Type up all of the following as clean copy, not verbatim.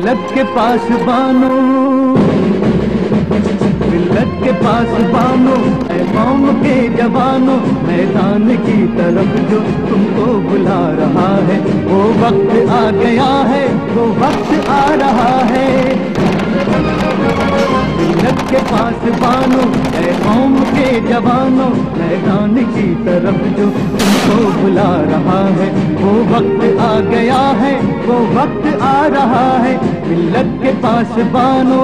मिल्लत के पास बानो, मिल्लत के पास बानो, ऐ कौम के जवानों, मैदान की तरफ जो तुमको बुला रहा है। वो वक्त आ गया है, वो वक्त आ रहा है। मिल्लत के पास बानो, ऐ कौम के जवानों, मैदान की तरफ जो तुमको बुला रहा है। वो वक्त आ गया है, वो वक्त आ रहा है। मिल्लत के पास बानो।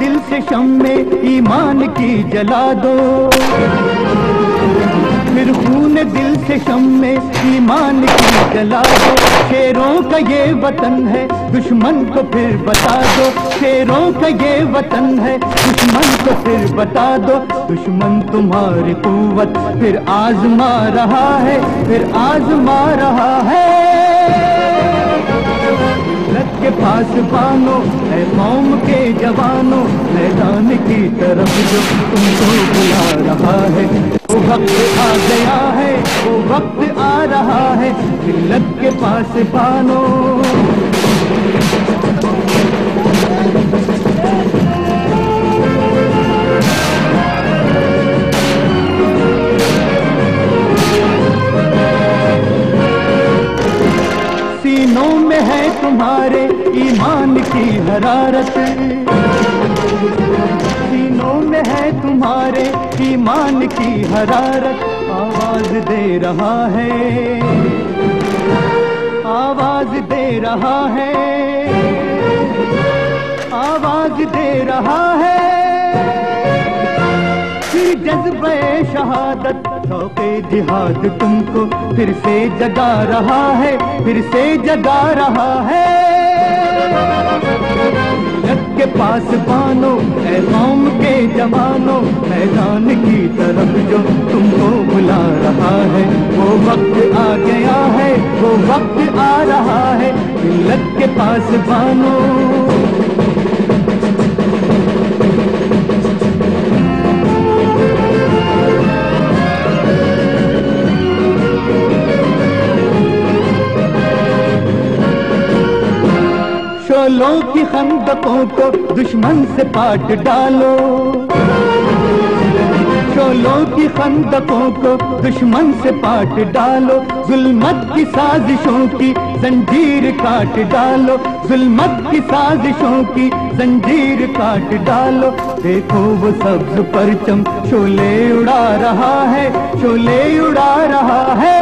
दिल से शम्मे ईमान की जला दो, फिर खून दिल से शम्मे ईमान की जला दो। शेरों का ये वतन है, दुश्मन को फिर बता दो। शेरों का ये वतन है, दुश्मन को फिर बता दो। दुश्मन तुम्हारी कुव्वत फिर आजमा रहा है, फिर आजमा रहा है। मिल्लत के पास बानो, ऐ कौम के जवानों, मैदान की तरफ जो तुमको बुला रहा है। वो वक्त आ गया है, वो वक्त आ रहा है। मिल्लत के पास बानो। सीनों में है तुम्हारे ईमान की हरारत, सीनों में है तुम्हारे ईमान की हरारत। आवाज दे रहा है, आवाज दे रहा है, आवाज दे रहा है। फिर जज्बे शहादत, शौक़े जिहाद तुमको फिर से जगा रहा है, फिर से जगा रहा है। मिल्लत के पास बानो, ऐ कौम के जवानों, मैदान की तरफ जो तुमको बुला रहा है। वो वक्त आ गया है, वो वक्त आ रहा है। मिल्लत के पास बानो। शोलों की खंदकों को दुश्मन से पाट डालो, शोलों की खंदकों को दुश्मन से पाट डालो। जुल्मत की साजिशों की जंजीर काट डालो, जुल्मत की साजिशों की जंजीर काट डालो। देखो वो सब्ज परचम शोले उड़ा रहा है, शोले उड़ा रहा है।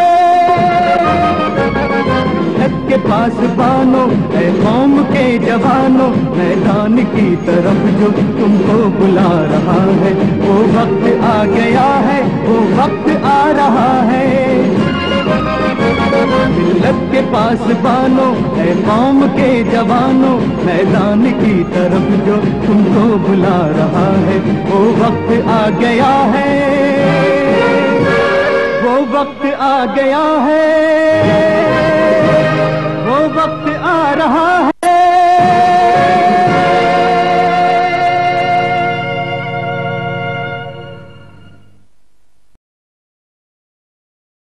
मिल्लत के पास बानो, ऐ कौम के जवानों, मैदान की तरफ जो तुमको बुला रहा है। वो वक्त आ गया है, वो वक्त आ रहा है। मिल्लत के पास बानो, ऐ कौम के जवानों, मैदान की तरफ जो तुमको बुला रहा है। वो वक्त आ गया है, वो वक्त आ गया है, वो वक्त आ रहा है।